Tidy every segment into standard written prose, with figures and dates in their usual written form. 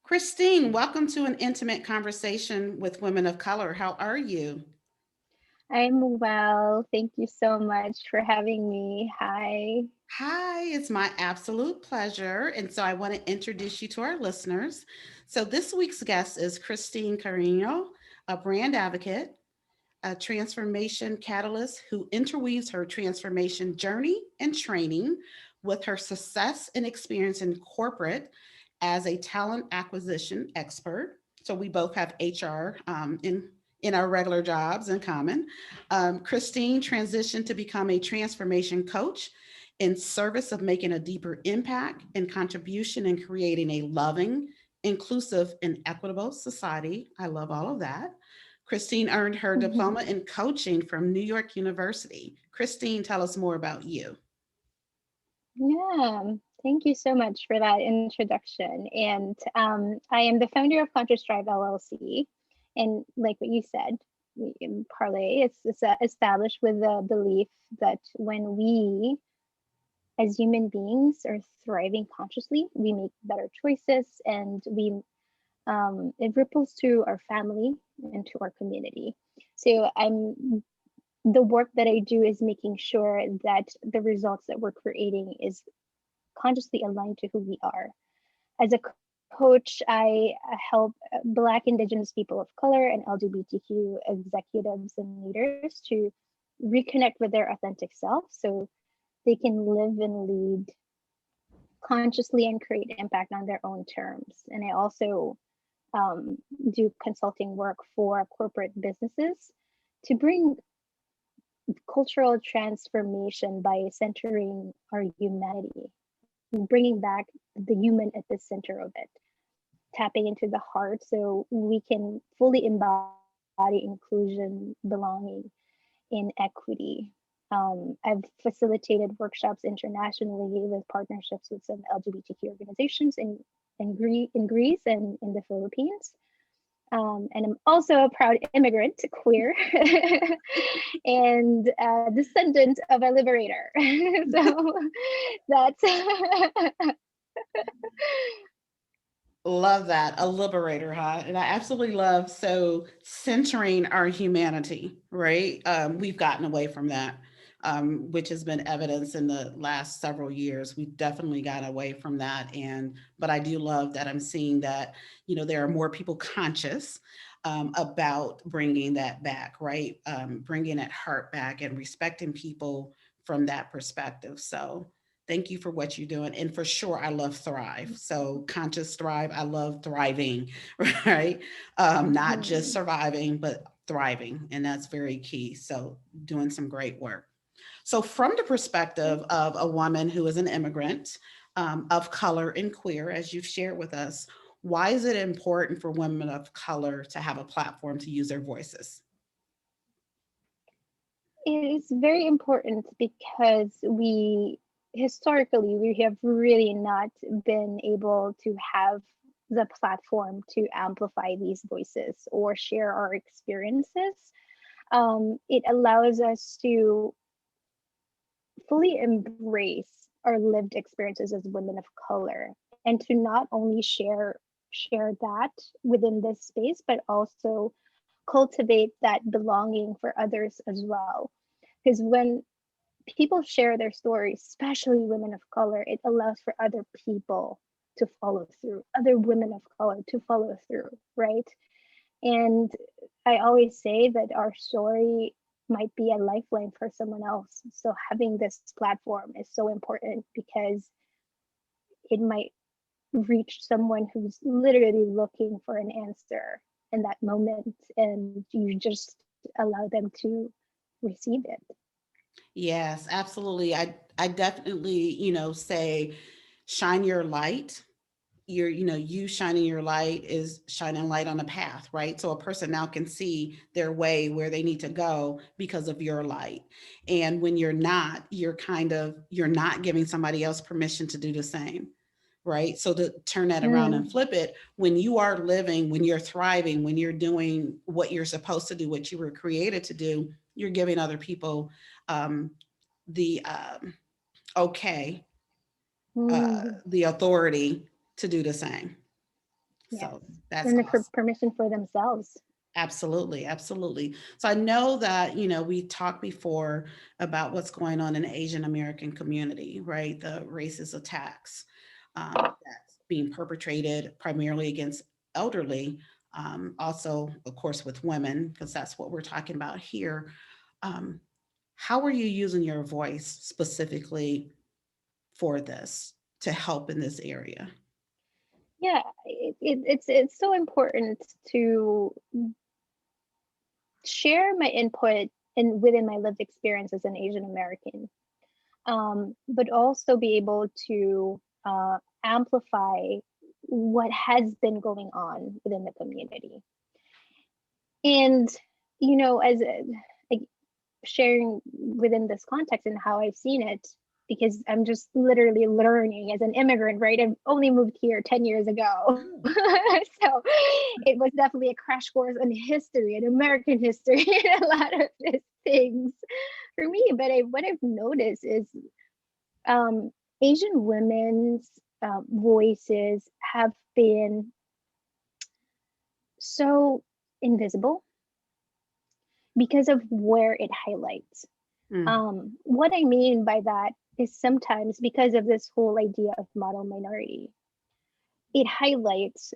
Christine, welcome to an intimate conversation with women of color. How are you? I'm well. Thank you so much for having me. Hi. Hi, it's my absolute pleasure. And so I want to introduce you to our listeners. So this week's guest is Christine Cariño, a brand advocate, a transformation catalyst who interweaves her transformation journey and training with her success and experience in corporate as a talent acquisition expert. So we both have HR in our regular jobs in common. Christine transitioned to become a transformation coach in service of making a deeper impact and contribution in creating a loving, inclusive, and equitable society. I love all of that. Christine earned her diploma in coaching from New York University. Christine, tell us more about you. Yeah, thank you so much for that introduction. And I am the founder of Conscious Drive LLC. And like what you said, in Parlay, it's established with the belief that when we as human beings are thriving consciously, we make better choices and we it ripples through our family and to our community. So the work that I do is making sure that the results that we're creating is consciously aligned to who we are. As a coach, I help Black, Indigenous people of color, and LGBTQ executives and leaders to reconnect with their authentic self so they can live and lead consciously and create impact on their own terms. And I also um, do consulting work for corporate businesses to bring cultural transformation by centering our humanity, bringing back the human at the center of it, tapping into the heart so we can fully embody inclusion, belonging, in equity. I've facilitated workshops internationally with partnerships with some LGBTQ organizations in Greece and in the Philippines. And I'm also a proud immigrant, queer, and descendant of a liberator. So that's Love that. A liberator, huh? And I absolutely love so centering our humanity, right? We've gotten away from that, which has been evidence in the last several years. We've definitely gotten away from that. But I do love that I'm seeing that, there are more people conscious about bringing that back, right? Bringing that heart back and respecting people from that perspective. So, thank you for what you're doing. And for sure, I love thrive. So conscious thrive, I love thriving, right? Not just Mhm. surviving, but thriving. And that's very key. So doing some great work. So from the perspective of a woman who is an immigrant of color and queer, as you've shared with us, why is it important for women of color to have a platform to use their voices? It is very important because we historically we have really not been able to have the platform to amplify these voices or share our experiences. It allows us to fully embrace our lived experiences as women of color and to not only share that within this space but also cultivate that belonging for others as well, because when people share their stories, especially women of color, it allows for other people to follow through, other women of color to follow through, right? And I always say that our story might be a lifeline for someone else. So having this platform is so important because it might reach someone who's literally looking for an answer in that moment, and you just allow them to receive it. Yes, absolutely. I definitely, say shine your light. You shining your light is shining light on a path, right? So a person now can see their way where they need to go because of your light. And when you're not, you're not giving somebody else permission to do the same, right? So to turn that around Mm, and flip it, when you are living, when you're thriving, when you're doing what you're supposed to do, what you were created to do, you're giving other people um, the okay, mm, the authority to do the same. Yes. So that's And the awesome. permission for themselves. Absolutely, absolutely. So I know that, we talked before about what's going on in the Asian American community, right? The racist attacks that's being perpetrated primarily against elderly, also, of course, with women, because that's what we're talking about here. Um, how are you using your voice specifically for this to help in this area? Yeah, it's so important to share my input in within my lived experience as an Asian American, but also be able to amplify what has been going on within the community. And as like sharing within this context and how I've seen it, because I'm just literally learning as an immigrant, right? I've only moved here 10 years ago. Oh, So it was definitely a crash course on history and American history and a lot of these things for me. But what I've noticed is um, Asian women's voices have been so invisible because of where it highlights. mm, What I mean by that is sometimes because of this whole idea of model minority, it highlights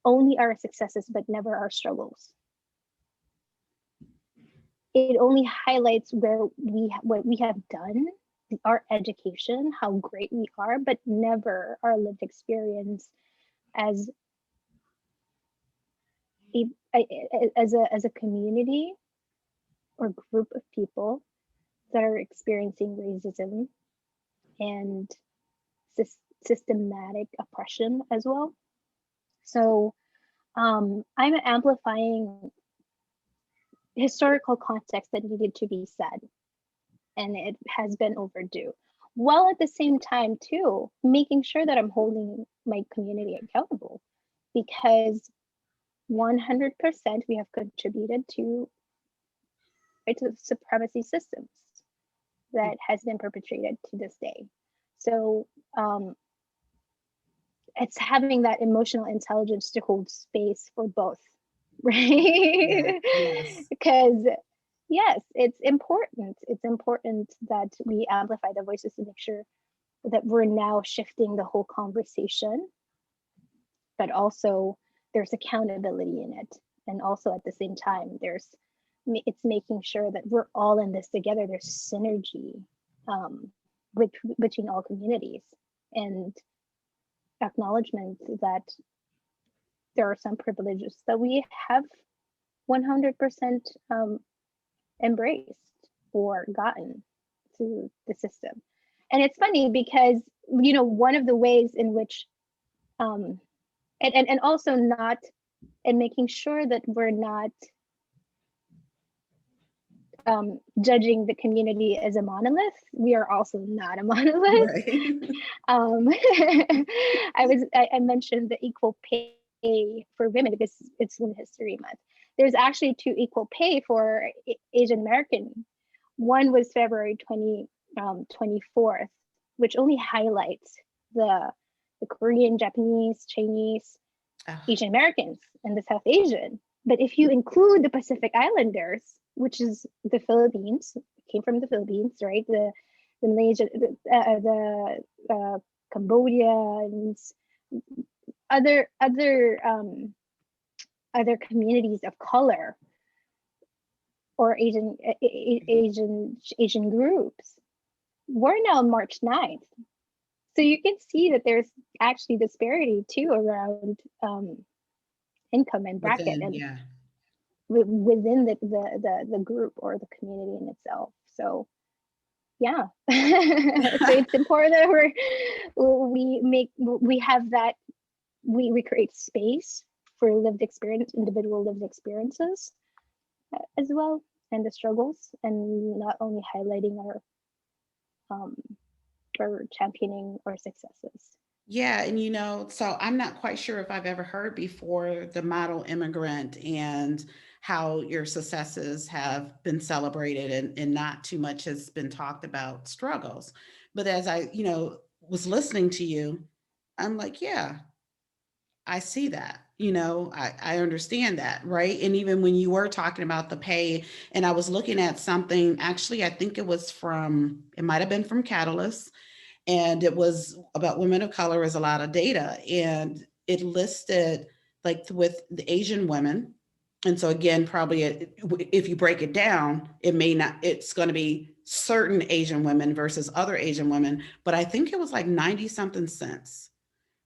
only our successes but never our struggles. It only highlights where what we have done, our education, how great we are, but never our lived experience as a, as a community or group of people that are experiencing racism and systematic oppression as well. So I'm amplifying historical context that needed to be said, and it has been overdue. While at the same time, too, making sure that I'm holding my community accountable because 100% we have contributed to white supremacy systems that has been perpetrated to this day. So it's having that emotional intelligence to hold space for both, yeah, right? yes. Because yes, it's important that we amplify the voices to make sure that we're now shifting the whole conversation, but also there's accountability in it, and also at the same time it's making sure that we're all in this together. There's synergy um, between all communities, and acknowledgement that there are some privileges that we have 100% embraced or gotten through the system. And it's funny because, one of the ways in which, um, and also not, and making sure that we're not judging the community as a monolith. We are also not a monolith. Right. I mentioned the equal pay for women because it's Women's History Month. There's actually two equal pay for Asian American. One was February 24th, which only highlights the the Korean, Japanese, Chinese, Oh, Asian Americans, and the South Asian. But if you include the Pacific Islanders, which is the Philippines, came from the Philippines, right? The Malaysia, the Cambodians, other other other communities of color or Asian groups, we're now March 9th. So you can see that there's actually disparity too around income and bracket within, and yeah. within the group or the community in itself. So yeah, so it's important that we have that we create space for lived experience, individual lived experiences as well, and the struggles, and not only highlighting um or championing our successes. Yeah, and so I'm not quite sure if I've ever heard before the model immigrant and how your successes have been celebrated and not too much has been talked about struggles. But as I was listening to you, I'm like, yeah, I see that, I understand that, right? And even when you were talking about the pay, and I was looking at something, actually, I think it might have been from Catalyst, and it was about women of color as a lot of data. And it listed like with the Asian women. And so again, probably if you break it down, it's going to be certain Asian women versus other Asian women. But I think it was like 90 something cents,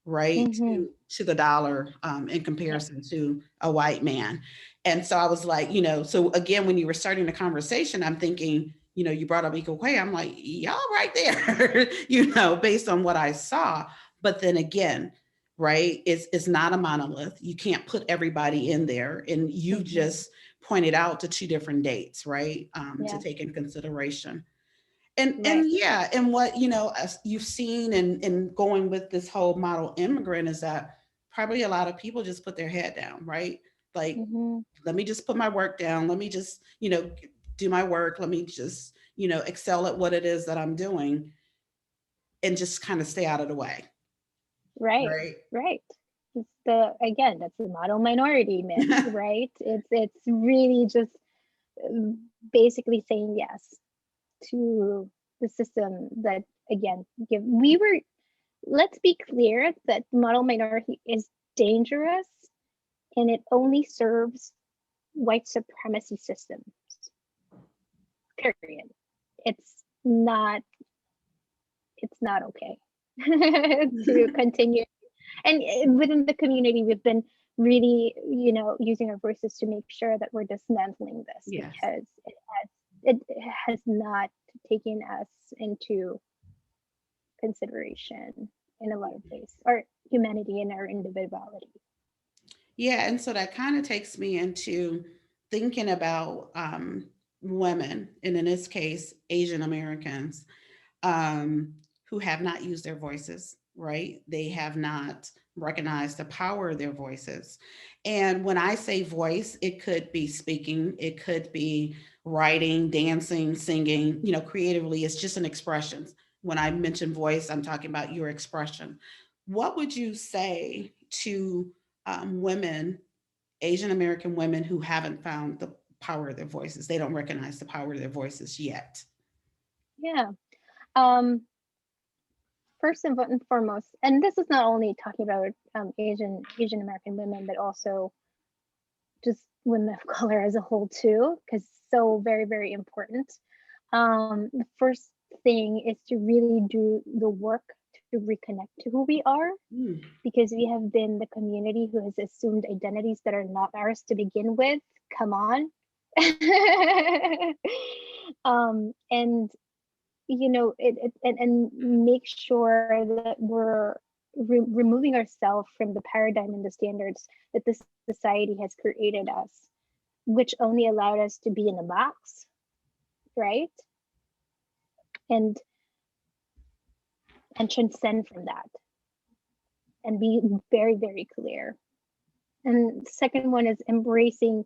right, Mm-hmm. to the dollar, in Yeah. comparison to a white man. And so I was like, so again, when you were starting the conversation, I'm thinking, you brought up equal pay. I'm like, y'all right there, based on what I saw. But then again, right, it's not a monolith. You can't put everybody in there. And you just pointed out to two different dates, right, to Yeah. take in consideration. And Right. yeah, and what as you've seen and going with this whole model immigrant is that probably a lot of people just put their head down, right? Like, Mm-hmm. let me just put my work down. Let me just, do my work. Let me just, excel at what it is that I'm doing and just kind of stay out of the way, Right. right? Right. It's that's the model minority myth, right? It's really just basically saying yes to the system that, again, give we were let's be clear that model minority is dangerous, and it only serves white supremacy systems, period. It's not it's not okay to continue. And within the community, we've been really, using our voices to make sure that we're dismantling this, Yes. because it has not taken us into consideration in a lot of ways, our humanity and our individuality. Yeah, and so that kind of takes me into thinking about, women, and in this case, Asian Americans, um, who have not used their voices, right? They have not recognized the power of their voices. And when I say voice, it could be speaking, it could be writing, dancing, singing, creatively. It's just an expression. When I mention voice, I'm talking about your expression. What would you say to, women, Asian American women who haven't found the power of their voices? They don't recognize the power of their voices yet. Yeah. um First and foremost, and this is not only talking about Asian American women, but also just women of color as a whole too, because so very, very important. The first thing is to really do the work to reconnect to who we are, Mm. because we have been the community who has assumed identities that are not ours to begin with. Come on. And and make sure that we're removing ourselves from the paradigm and the standards that the society has created us, which only allowed us to be in a box, right? And and transcend from that and be very, very clear. And the second one is embracing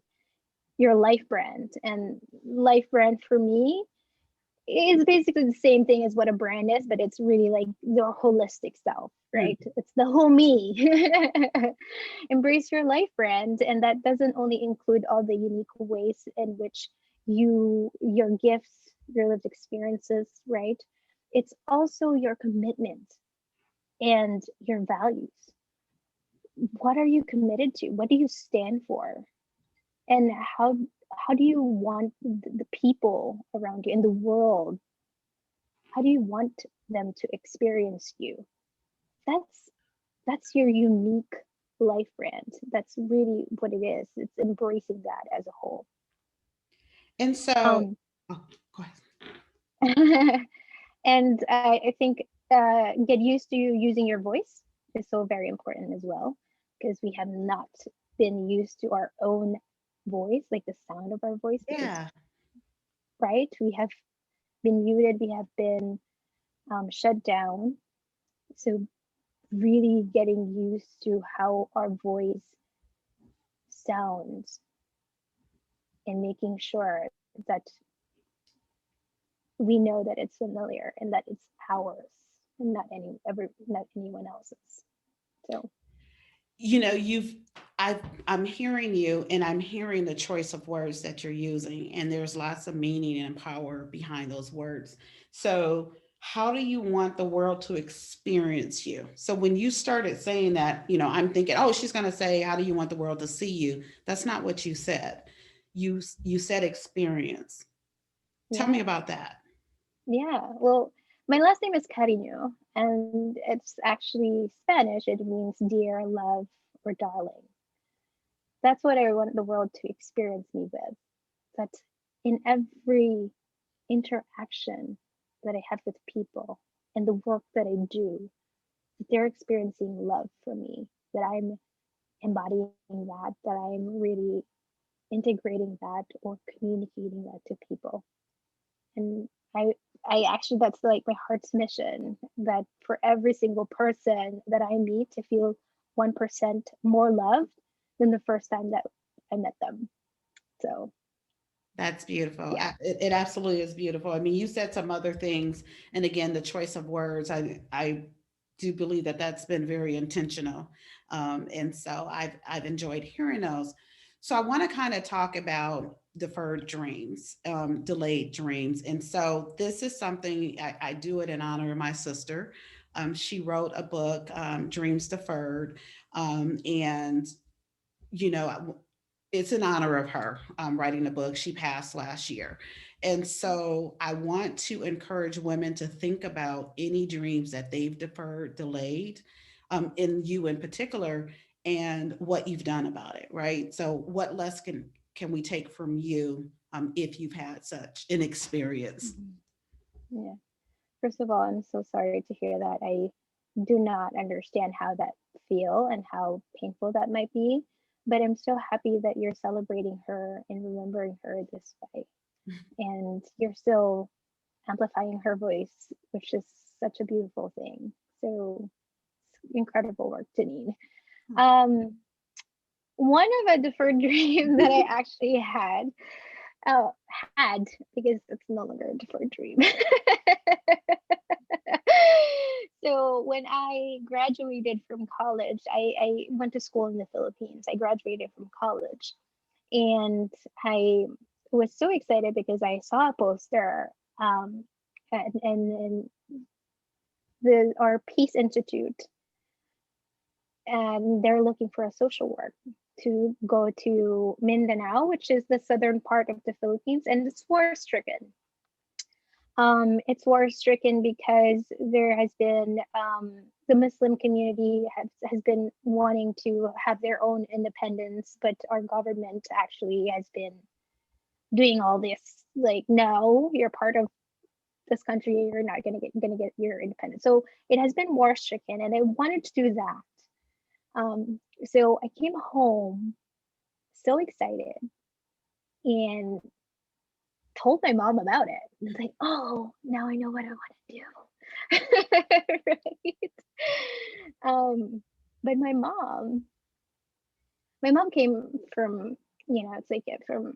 your life brand. And life brand for me is basically the same thing as what a brand is, but it's really like your holistic self, right? Mm. It's the whole me. Embrace your life brand, and that doesn't only include all the unique ways in which your gifts, your lived experiences, right? It's also your commitment and your values. What are you committed to? What do you stand for? And how do you want the people around you in the world, how do you want them to experience you? That's that's your unique life brand. That's really what it is. It's embracing that as a whole. And so, um oh, go ahead. and I think get used to using your voice is so very important as well, because we have not been used to our own voice, like the sound of our voice, because Yeah. right, we have been muted, we have been shut down. So really getting used to how our voice sounds, and making sure that we know that it's familiar and that it's ours, and not anyone else's. So you know, I'm hearing you, and I'm hearing the choice of words that you're using, and there's lots of meaning and power behind those words. So how do you want the world to experience you? So when you started saying that, you know, I'm thinking, oh, she's going to say, how do you want the world to see you? That's not what you said. You said experience. Tell me Yeah. about that. Yeah. Well, my last name is Cariño, and it's actually Spanish. It means dear, love, or darling. That's what I want the world to experience me with. That in every interaction that I have with people and the work that I do, that they're experiencing love for me, that I'm embodying that I'm really integrating that or communicating that to people. And I actually, that's like my heart's mission, that for every single person that I meet to feel 1% more loved than the first time that I met them. So That's beautiful. yeah. It absolutely is beautiful. I mean, you said some other things, and again, the choice of words. I do believe that that's been very intentional, and so I've enjoyed hearing those. So I want to kind of talk about deferred dreams, delayed dreams, and so this is something I do it in honor of my sister. She wrote a book, Dreams Deferred, and you know, it's in honor of her writing the book. She passed last year. And so I want to encourage women to think about any dreams that they've deferred, delayed, in you in particular, and what you've done about it, right? So what less can we take from you if you've had such an experience? Mhm. Yeah. First of all, I'm so sorry to hear that. I do not understand how that feel and how painful that might be, but I'm so happy that you're celebrating her and remembering her this way. And you're still amplifying her voice, which is such a beautiful thing. So incredible work, Janine. Um, one of a deferred dream that I actually uh, had, because it's no longer a deferred dream. So when I graduated from college, I went to school in the Philippines. I graduated from college, and I was so excited because I saw a poster, um, and the our Peace Institute, and they're looking for a social work to go to Mindanao, which is the southern part of the Philippines, and it's war stricken. It's war stricken because there has been the Muslim community has been wanting to have their own independence, but our government actually has been doing all this, like, no, you're part of this country, you're not gonna get your independence. So it has been war stricken, and I wanted to do that. So I came home so excited and told my mom about it. It's like, oh, now I know what I want to do. Right? But my mom came from, it's like from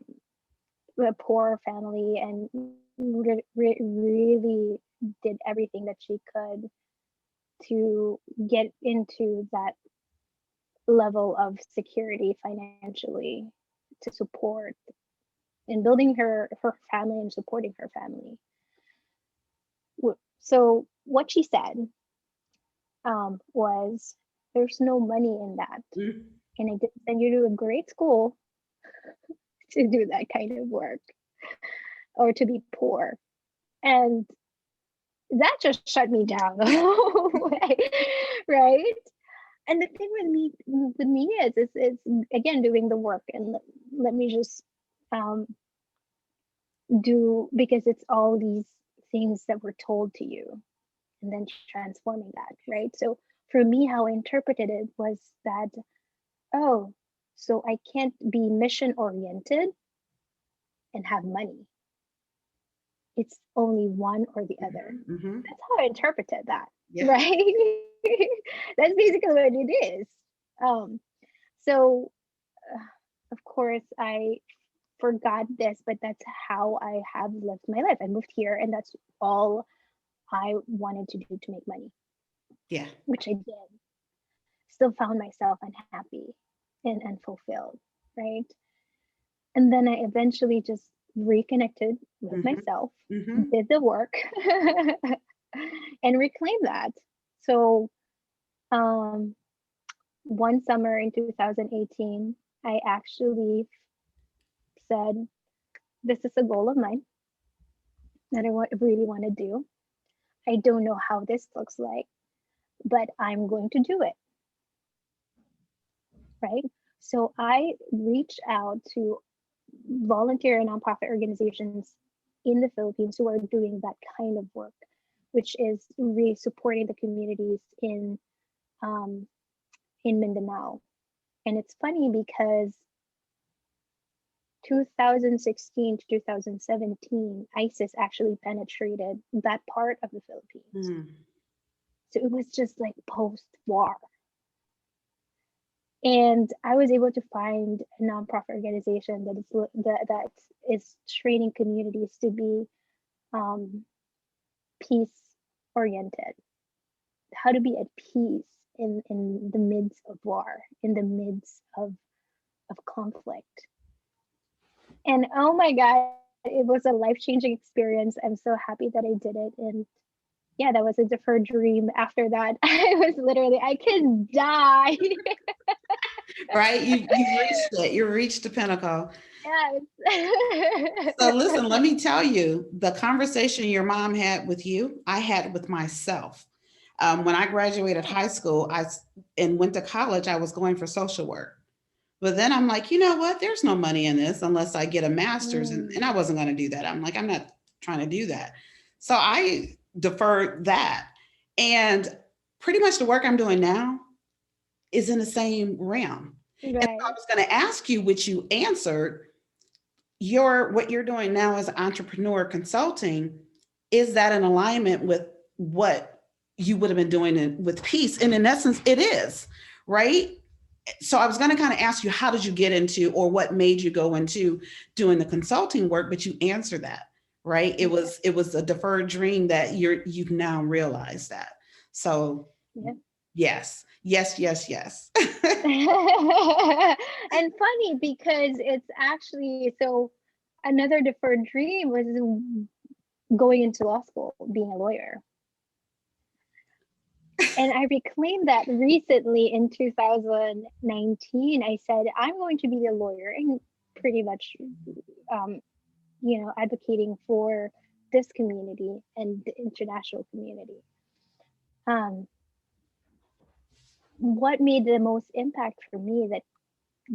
a poor family, and really did everything that she could to get into that level of security financially, to support in building her family and supporting her family. So what she said was, "There's no money in that, Mm. and I didn't send you to a great school to do that kind of work or to be poor." And that just shut me down the whole way, right? And the thing with me is again doing the work, and let me just um, do, because it's all these things that were told to you and then transforming that, right? So for me, how I interpreted it was that, oh, so I can't be mission oriented and have money. It's only one or the other. Hmm. Hmm. That's how I interpreted that, Yeah. right? That's basically what it is. Um, so, of course, I forgot this, but that's how I have lived my life. I moved here, and that's all I wanted to do to make money, Yeah. which I did. still found myself unhappy and unfulfilled, right? And then I eventually just reconnected with Mm-hmm. myself, Mm-hmm. did the work, and reclaimed that. So, um, one summer in 2018, I actually said, this is a goal of mine that really want to do. I don't know how this looks like, but I'm going to do it, right? So I reached out to volunteer and nonprofit organizations in the Philippines who are doing that kind of work, which is really supporting the communities um, in Mindanao. And it's funny because 2016 to 2017, ISIS actually penetrated that part of the Philippines. Mm. So it was just like post-war. And I was able to find a nonprofit organization that is training communities to be um, peace oriented, how to be at peace in the midst of war, in the midst of conflict. And oh my God, it was a life-changing experience. I'm so happy that I did it. And yeah, that was a deferred dream. After that, I was literally, I can die. Right? You reached it. You reached the pinnacle. Yes. So listen, let me tell you, the conversation your mom had with you, I had with myself. When I graduated high school, and went to college, I was going for social work. But then I'm like, you know what? There's no money in this unless I get a master's. And I Mm, wasn't going to do that. I'm like, I'm not trying to do that. So I deferred that. And pretty much the work I'm doing now is in the same realm. And I right. was going to ask you, which you answered, what you're doing now as entrepreneur consulting, is that in alignment with what you would have been doing with peace? And in essence, it is, right? So I was going to kind of ask you, how did you get into, or what made you go into doing the consulting work? But you answered that, right? It was a deferred dream that you've now realized that. So Yeah. yes, yes, yes, yes. And funny because it's actually so another deferred dream was going into law school, being a lawyer. And I reclaimed that recently in 2019. I said, I'm going to be a lawyer and pretty much, um, advocating for this community and the international community. Um, what made the most impact for me that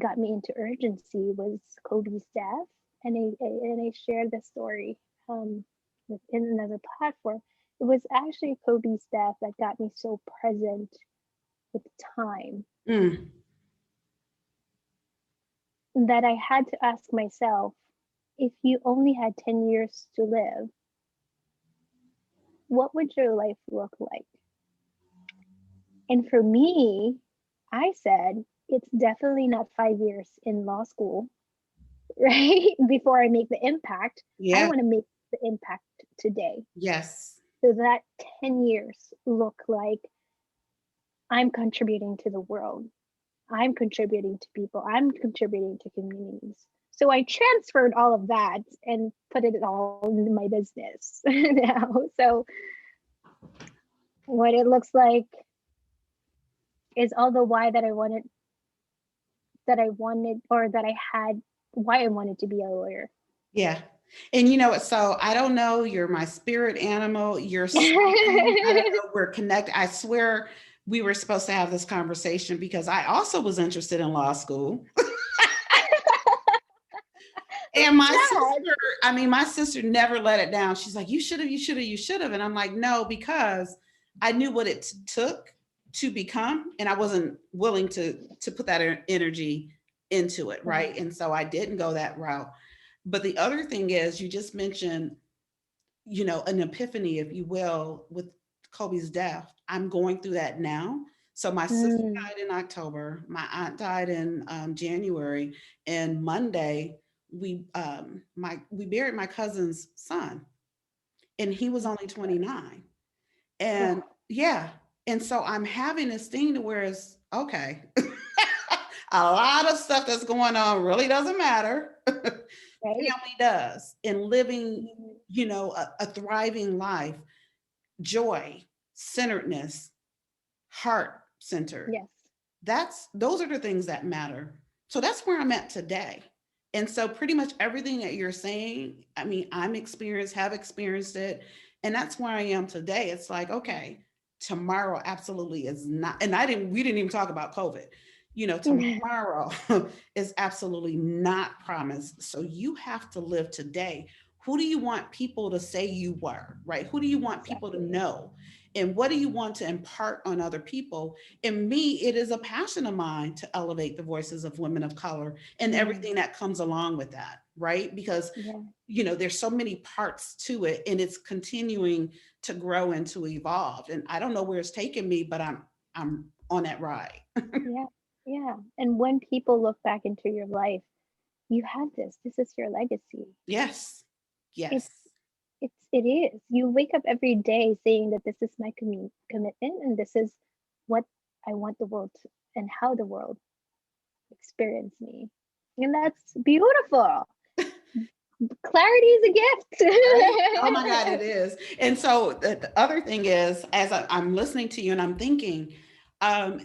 got me into urgency was Kobe's death, and I shared the story within another platform. It was actually Kobe's death that got me so present with time Mm, that I had to ask myself, if you only had 10 years to live, what would your life look like? And for me, I said, it's definitely not 5 years in law school, right? Before I make the impact. I yeah. want to make the impact today. Yes. So that 10 years look like I'm contributing to the world. I'm contributing to people. I'm contributing to communities. So I transferred all of that and put it all into my business now. So what it looks like is all the why or that I had, why I wanted to be a lawyer. Yeah. And you know what? So I don't know. You're my spirit animal. You're something. I don't know. We're connected. I swear we were supposed to have this conversation because I also was interested in law school. And my That. sister, I mean, my sister never let it down. She's like, you should have, you should have, you should have. And I'm like, no, because I knew what it took to become, and I wasn't willing to put that energy into it, right? And so I didn't go that route. But the other thing is, you just mentioned, an epiphany, if you will, with Kobe's death. I'm going through that now. So my sister Mm, died in October. My aunt died in January, and Monday we buried my cousin's son, and he was only 29. And wow. yeah, and so I'm having this thing to where it's okay. A lot of stuff that's going on really doesn't matter. Right. Family does. And living, Mhm. a thriving life, joy, centeredness, heart centered. Yes. Those are the things that matter. So that's where I'm at today. And so pretty much everything that you're saying, I mean, have experienced it. And that's where I am today. It's like, okay, tomorrow absolutely is not, and we didn't even talk about COVID. Tomorrow is absolutely not promised. So you have to live today. Who do you want people to say you were, right? Who do you want people to Exactly. know? And what do you want to impart on other people? And me, it is a passion of mine to elevate the voices of women of color and Mm. everything that comes along with that, right? Because, Yeah. there's so many parts to it and it's continuing to grow and to evolve. And I don't know where it's taking me, but I'm on that ride. Yeah. Yeah. And when people look back into your life, you have this. This is your legacy. Yes. It's Yes. it is. You wake up every day saying that this is my commitment and this is what I want the world to, and how the world experience me. And that's beautiful. Clarity is a Right? Oh my God, gift. it is. And so the other thing is, as I'm listening to you and I'm thinking, um,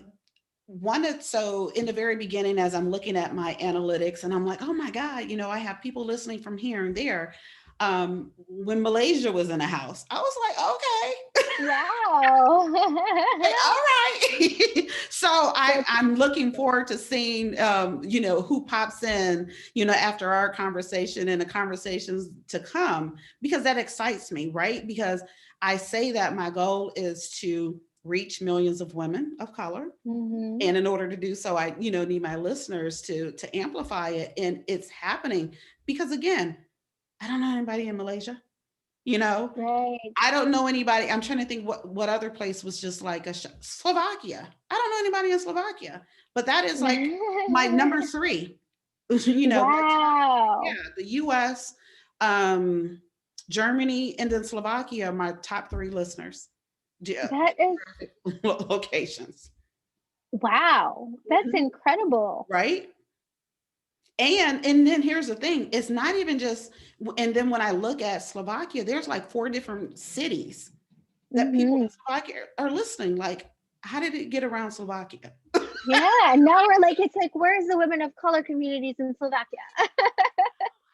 so in the very beginning, as I'm looking at my analytics and I'm like, oh my God, I have people listening from here and there. When Malaysia was in the house, I was like, okay, Wow. all right. So That's I'm looking beautiful. forward to seeing, who pops in, after our conversation and the conversations to come, because that excites me, right? Because I say that my goal is to reach millions of women of color. Hmm. And in order to do so, I, need my listeners to amplify it. And it's happening because, again, I don't know anybody in Malaysia, you know, Right. I don't know anybody. I'm trying to think what other place was just like Slovakia. I don't know anybody in Slovakia, but that is like my number three. My top, Wow. yeah, the U.S., um, Germany, and then Slovakia are my top three listeners. That is Locations, wow. That's Mhm. incredible. Right? And then here's the thing: it's not even just. And then when I look at Slovakia, there's like four different cities that people in Hmm. Slovakia are listening. Like, how did it get around Slovakia? Yeah. And now we're like, it's like, where's the women of color communities in Slovakia?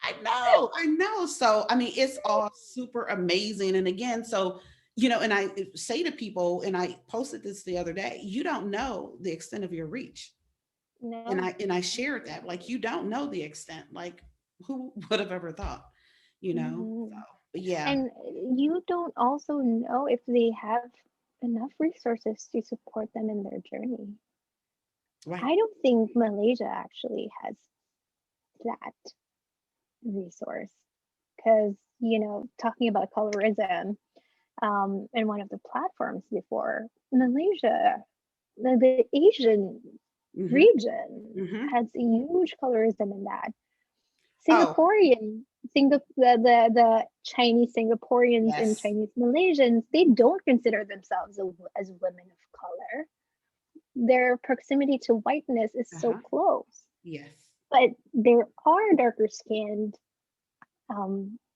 I know. So, I mean, it's all super amazing. And again, so, and I say to people, and I posted this the other day, you don't know the extent of your reach. And No. I shared that, like, you don't know the extent. Like, who would have ever thought, So, Hmm. but yeah, And you don't also know if they have enough resources to support them in their journey. right. I don't think Malaysia actually has that resource because, talking about colorism, in one of the platforms before, Malaysia, the Asian Hmm. region Hmm. has a huge colorism in that. Oh, Singaporean, the Chinese Singaporeans and yes. Chinese Malaysians, they don't consider themselves as women of color. Their proximity to whiteness is so Uh-huh. close, Yes. but there are darker skinned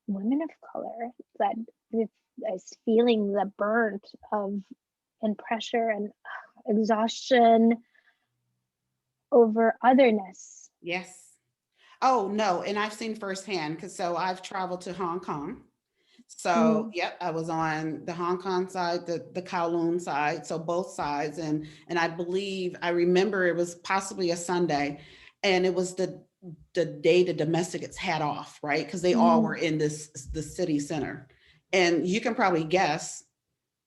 women of color that is feeling the burnt of and pressure and exhaustion over otherness. Yes. Oh, no. And I've seen firsthand because so I've traveled to Hong Kong. So, Mm, yep, I was on the Hong Kong side, the Kowloon side, so both sides, and I remember it was possibly a Sunday, and it was the day the domesticates had off, right? Because they all were mm, in the city center, and you can probably guess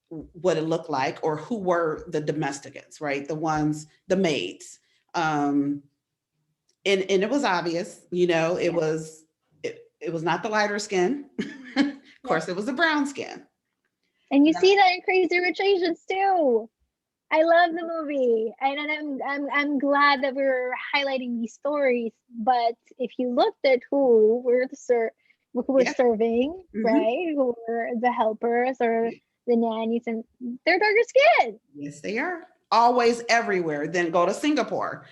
what it looked like or who were the domesticates, right? The maids, um, and it was obvious, yeah, it was not the lighter skin. Of yeah. course, it was the brown skin. And you Yeah. see that in Crazy Rich Asians too. I love the movie, and I'm glad that we're highlighting these stories. But if you looked at who were Yeah. serving, Hmm. right, who were the helpers or Yeah. the nannies, and they're darker skin. Yes, they are. always everywhere. Then go to Singapore.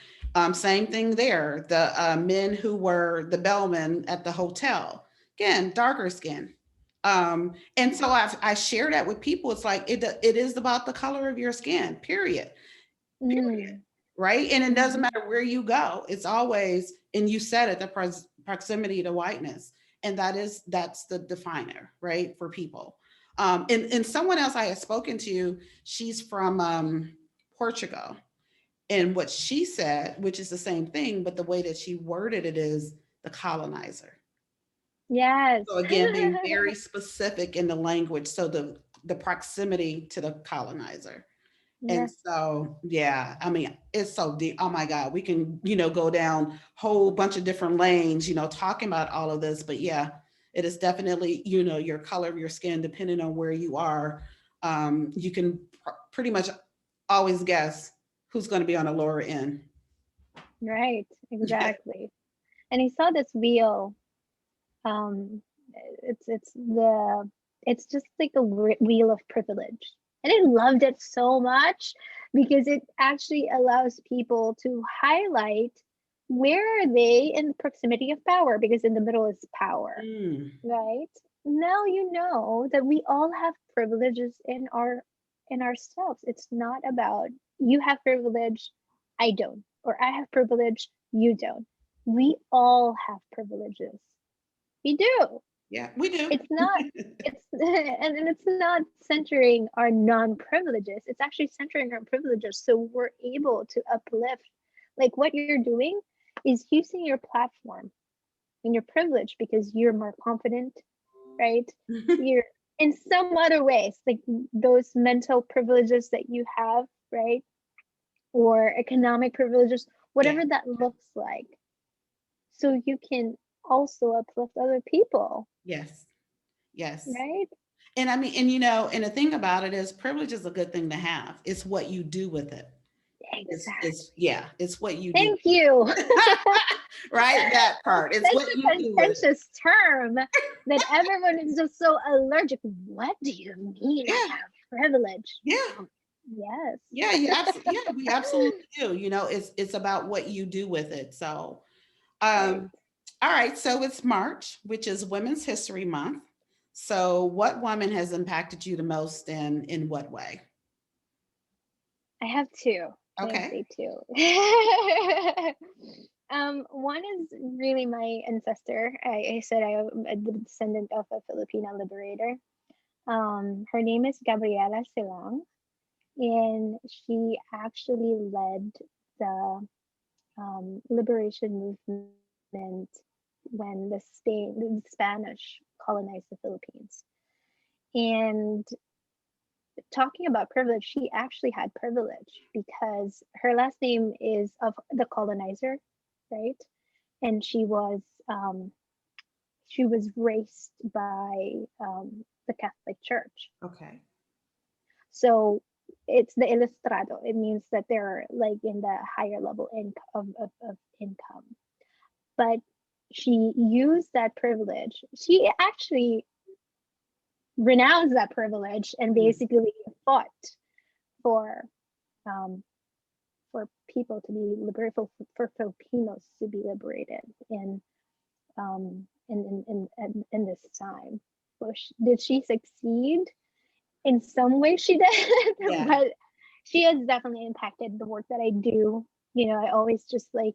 Same thing there. The men who were the bellmen at the hotel, again, darker skin. And so I share that with people. It's like it is about the color of your skin, period. Period. Mm. Right. And it doesn't Mhm. matter where you go. It's always, and you said it, the proximity to whiteness. And that's the definer, right, for people. And someone else I had spoken to, she's from Portugal. And what she said, which is the same thing, but the way that she worded it is the colonizer. Yes. So again, being very specific in the language. So the proximity to the colonizer. And Yes. so, yeah, I mean, it's so deep. Oh my God, we can, go down whole bunch of different lanes, talking about all of this. But yeah, it is definitely, your color of your skin, depending on where you are, you can pretty much always guess who's going to be on the lower end. Right. Exactly. And I saw this wheel. Um, it's just like a wheel of privilege, and I loved it so much because it actually allows people to highlight where are they in proximity of power, because in the middle is power, Mm, right? Now you know that we all have privileges in ourselves. It's not about you have privilege, I don't, or I have privilege, you don't. We all have privileges. We do. yeah, we do. It's not, it's and it's not centering our non-privileges. It's actually centering our privileges so we're able to uplift. Like what you're doing is using your platform and your privilege because you're more confident, right? You're in some other ways, like those mental privileges that you have, right? Or economic privileges, Yeah. whatever that looks like. So you can also uplift other people, Yes. Yes. right? And I mean, and and the thing about it is privilege is a good thing to have. It's what you do with it. It's Exactly. yeah, it's what you do. Thank you. Right? That part. It's Such what you a do with it. contentious term that everyone is just so allergic. What do you mean I Yeah. have privilege? Yeah. Yes. Yeah, yeah, we absolutely do. It's about what you do with it. So, Right. all right, so it's March, which is Women's History Month. So, what woman has impacted you the most and in what way? I have two. Can I Okay. say two? One is really my ancestor. I said I'm a descendant of a Filipino liberator. Her name is Gabriela Silang, and she actually led the liberation movement when the Spanish colonized the Philippines. And talking about privilege, she actually had privilege because her last name is of the colonizer, right? And um, she was raised by the Catholic Church. Okay. So it's the ilustrado. It means that they're like in the higher level of income. But she used that privilege. She actually renounced that privilege and Mm, basically fought for um, for people to be liberated, for Filipinos to be liberated in this time. So did she succeed? In some way, she did, yeah. but she has definitely impacted the work that I do. I always just like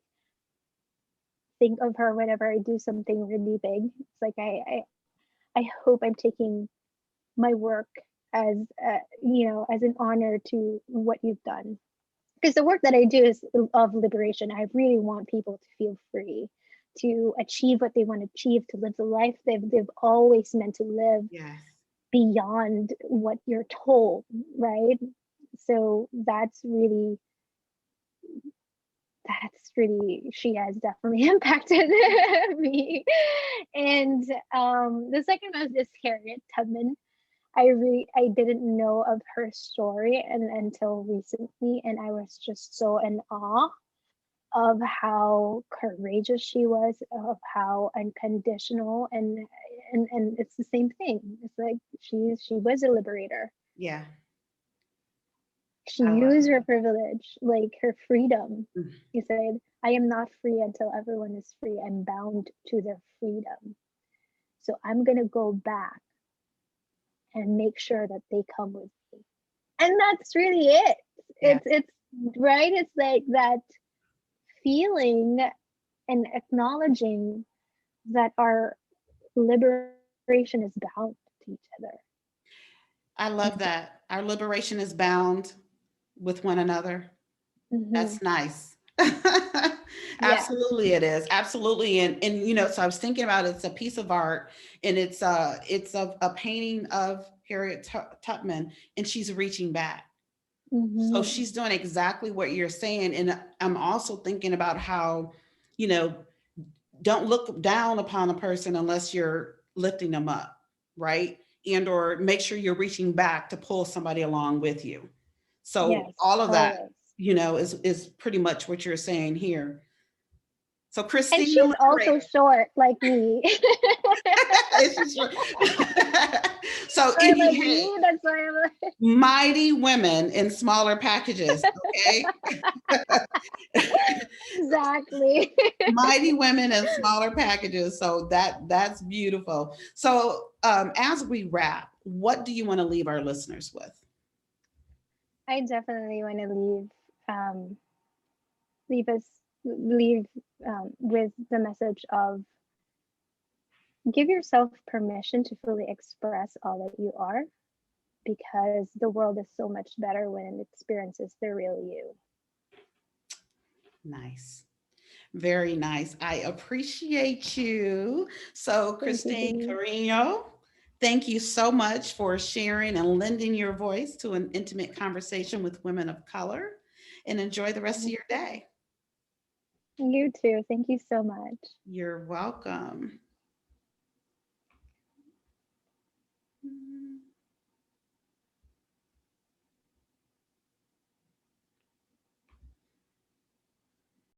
think of her whenever I do something really big. It's like I hope I'm taking my work as as an honor to what you've done, because the work that I do is of liberation. I really want people to feel free, to achieve what they want to achieve, to live the life they've always meant to live Yes. beyond what you're told, right? So that's really she has definitely impacted me. And the second one is Harriet Tubman. I didn't know of her story until recently, and I was just so in awe of how courageous she was, of how unconditional, and it's the same thing. It's like she was a liberator. Yeah. She I love used her privilege, like her freedom. it. He said, I am not free until everyone is free. I'm bound to their freedom. So I'm going to go back and make sure that they come with me. And that's really it. Yeah, It's right. It's like that feeling and acknowledging that our liberation is bound to each other. I And love that. Our liberation is bound with one another. mhm, That's nice. yeah. Absolutely it is. Absolutely. And so I was thinking about it's a piece of art and it's a painting of Harriet Tubman and she's reaching back. So Hmm. she's doing exactly what you're saying. And I'm also thinking about how, you know, don't look down upon a person unless you're lifting them up, right? And or make sure you're reaching back to pull somebody along with you. So Yes, all of that, always. is pretty much what you're saying here. So And Christine the she's also liberator. short like me. So Or like any me, that's why I'm like, mighty women in smaller packages, okay? exactly. Mighty women in smaller packages. So that's beautiful. So as we wrap, what do you want to leave our listeners with? I definitely want to um, leave us leave with the message of give yourself permission to fully express all that you are, because the world is so much better when it experiences the real you. Nice. Very nice. I appreciate you. So, Thank you, Christine Denise. Cariño, thank you so much for sharing and lending your voice to an intimate conversation with women of color. And enjoy the rest of your day. You too. Thank you so much. You're welcome.